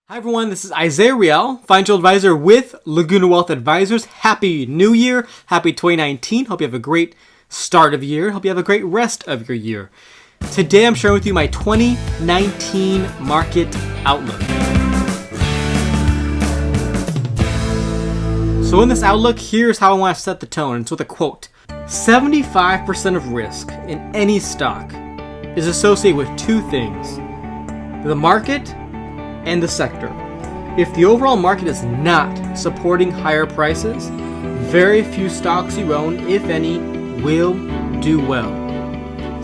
Hi everyone, this is Isaiah Riel, financial advisor with Laguna Wealth Advisors. Happy New Year, happy 2019. Hope you have a great start of the year. Hope you have a great rest of your year. Today I'm sharing with you my 2019 market outlook. So in this outlook, here's how I want to set the tone. It's with a quote. 75% of risk in any stock is associated with two things: the market and the sector. If the overall market is not supporting higher prices, very few stocks you own, if any, will do well.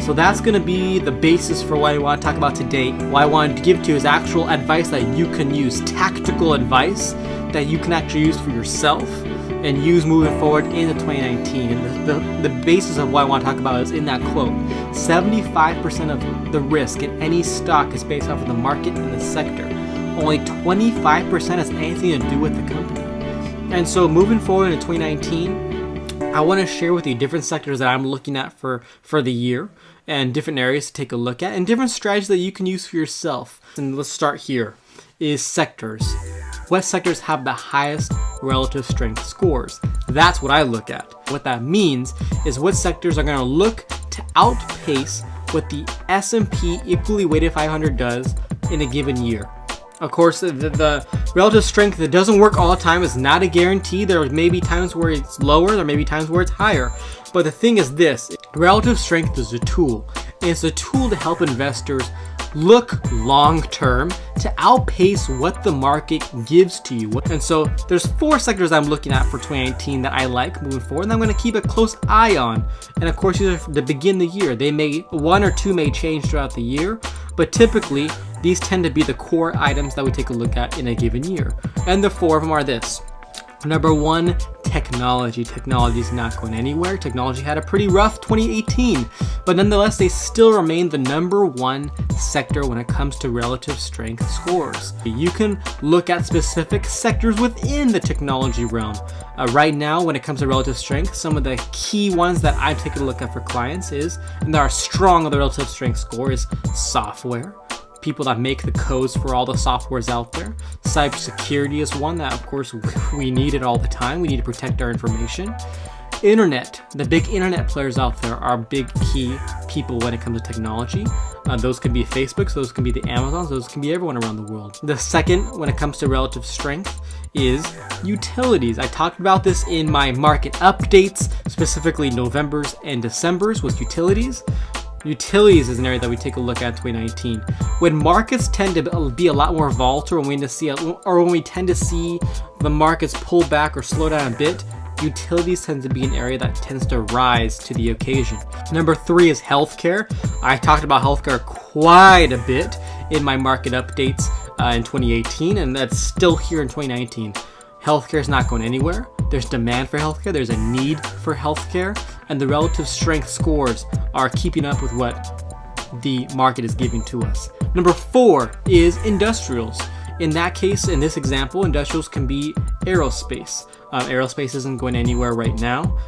So that's going to be the basis for what I want to talk about today. What I wanted to give to you is actual advice that you can use, tactical advice that you can actually use for yourself and use moving forward into 2019. And the basis of what I want to talk about is in that quote. 75% of the risk in any stock is based off of the market and the sector. Only 25% has anything to do with the company. And so moving forward into 2019, I want to share with you different sectors that I'm looking at for the year and different areas to take a look at and different strategies that you can use for yourself. And let's start here is sectors. What sectors have the highest relative strength scores? That's what I look at. What that means is what sectors are going to look to outpace what the S&P equally weighted 500 does in a given year. Of course, the relative strength that doesn't work all the time is not a guarantee. There may be times where it's lower, there may be times where it's higher. But the thing is this, relative strength is a tool. And it's a tool to help investors look long-term to outpace what the market gives to you. And so there's four sectors I'm looking at for 2019 that I like moving forward, and I'm going to keep a close eye on. And of course, these are to begin the year. One or two may change throughout the year, but typically these tend to be the core items that we take a look at in a given year. And the four of them are this. Number one, technology. Technology is not going anywhere. Technology had a pretty rough 2018, but nonetheless, they still remain the number one sector when it comes to relative strength scores. You can look at specific sectors within the technology realm. Right now, when it comes to relative strength, some of the key ones that I'm taking a look at for clients is, and that are strong on the relative strength score, is software. People that make the codes for all the softwares out there. Cybersecurity is one that, of course, we need it all the time. We need to protect our information. Internet, the big internet players out there are big key people when it comes to technology. Those can be Facebooks, those can be the Amazons, those can be everyone around the world. The second, when it comes to relative strength, is utilities. I talked about this in my market updates, specifically November's and December's with utilities. Utilities is an area that we take a look at in 2019. When markets tend to be a lot more volatile, when we tend to see the markets pull back or slow down a bit, utilities tend to be an area that tends to rise to the occasion. Number three is healthcare. I talked about healthcare quite a bit in my market updates in 2018, and that's still here in 2019. Healthcare is not going anywhere. There's demand for healthcare. There's a need for healthcare, and the relative strength scores are keeping up with what the market is giving to us. Number four is industrials. In that case, in this example, industrials can be aerospace. Aerospace isn't going anywhere right now.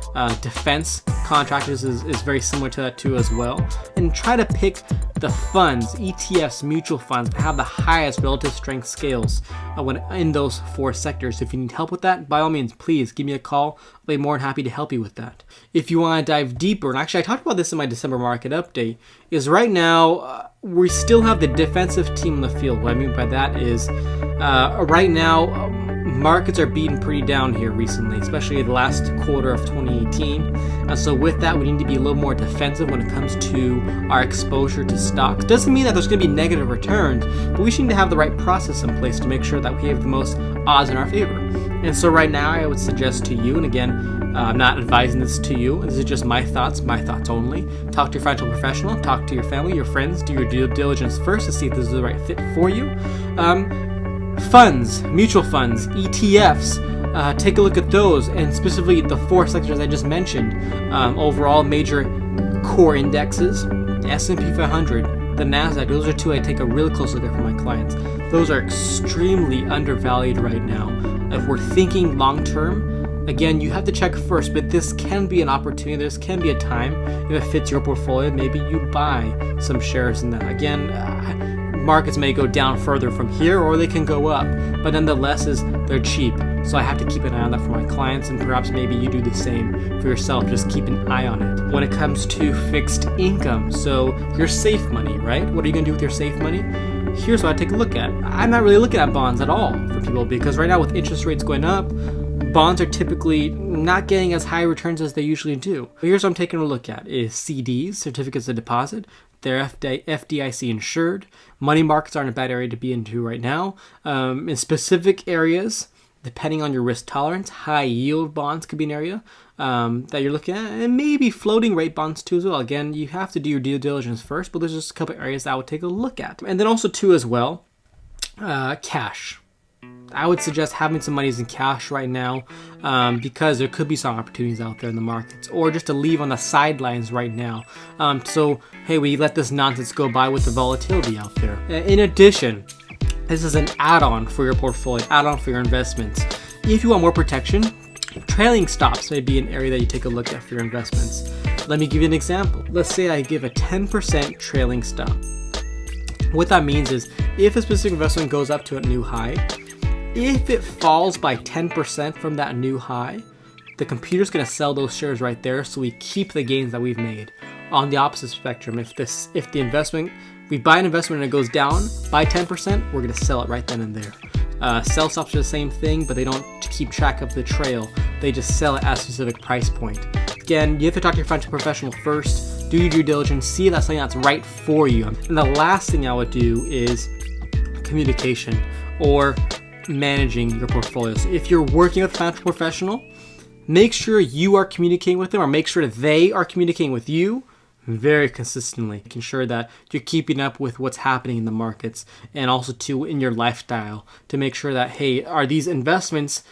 Defense contractors is very similar to that too as well. And try to pick the funds, ETFs, mutual funds that have the highest relative strength scales when in those four sectors. If you need help with that, by all means, please give me a call. I'll be more than happy to help you with that. If you want to dive deeper, and actually I talked about this in my December market update, is right now we still have the defensive team on the field. What I mean by that is right now markets are beaten pretty down here recently, especially the last quarter of 2018. And so with that, we need to be a little more defensive when it comes to our exposure to stocks. Doesn't mean that there's going to be negative returns, but we should need to have the right process in place to make sure that we have the most odds in our favor. And so right now, I would suggest to you, and again, I'm not advising this to you, this is just my thoughts only. Talk to your financial professional, talk to your family, your friends, do your due diligence first to see if this is the right fit for you. Funds, mutual funds, ETFs, take a look at those, and specifically the four sectors I just mentioned. Overall, major core indexes, the S&P 500, the NASDAQ, those are two I take a really close look at for my clients. Those are extremely undervalued right now. If we're thinking long-term, again, you have to check first, but this can be an opportunity, this can be a time, if it fits your portfolio, maybe you buy some shares in that. Again, markets may go down further from here, or they can go up, but nonetheless they're cheap. So I have to keep an eye on that for my clients, and perhaps maybe you do the same for yourself. Just keep an eye on it. When it comes to fixed income, so your safe money, right? What are you gonna do with your safe money? Here's what I take a look at. I'm not really looking at bonds at all for people, because right now with interest rates going up, bonds are typically not getting as high returns as they usually do. Here's what I'm taking a look at is CDs, certificates of deposit. They're FDIC insured. Money markets aren't a bad area to be into right now. In specific areas, depending on your risk tolerance, high yield bonds could be an area that you're looking at, and maybe floating rate bonds too as well. Again, you have to do your due diligence first, but there's just a couple areas that I would take a look at. And then also too as well, cash. I would suggest having some monies in cash right now because there could be some opportunities out there in the markets, or just to leave on the sidelines right now. So, hey, we let this nonsense go by with the volatility out there. In addition, this is an add-on for your portfolio, add-on for your investments. If you want more protection, trailing stops may be an area that you take a look at for your investments. Let me give you an example. Let's say I give a 10% trailing stop. What that means is if a specific investment goes up to a new high, if it falls by 10% from that new high, the computer's going to sell those shares right there, so we keep the gains that we've made. On the opposite spectrum, if the investment, we buy an investment and it goes down by 10%, we're going to sell it right then and there. Sell stops are the same thing, but they don't keep track of the trail. They just sell it at a specific price point. Again, you have to talk to your financial professional first, do your due diligence, see if that's something that's right for you. And the last thing I would do is communication, or managing your portfolios. If you're working with a financial professional, make sure you are communicating with them, or make sure that they are communicating with you very consistently, making sure that you're keeping up with what's happening in the markets, and also too in your lifestyle, to make sure that, hey, are these investments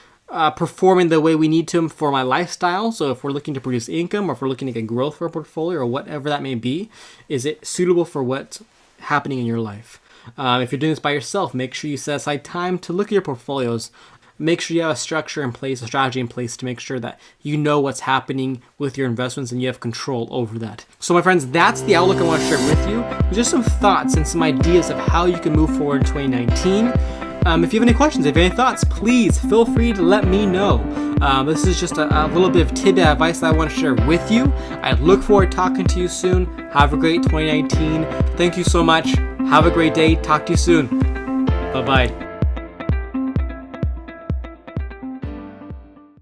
performing the way we need to for my lifestyle? So if we're looking to produce income, or if we're looking to get growth for a portfolio, or whatever that may be, is it suitable for what's happening in your life? If you're doing this by yourself, make sure you set aside time to look at your portfolios. Make sure you have a structure in place, a strategy in place, to make sure that you know what's happening with your investments and you have control over that. So my friends, that's the outlook I want to share with you. Just some thoughts and some ideas of how you can move forward in 2019. If you have any questions, if you have any thoughts, please feel free to let me know. This is just a little bit of tidbit advice that I want to share with you. I look forward to talking to you soon. Have a great 2019. Thank you so much. Have a great day. Talk to you soon. Bye-bye.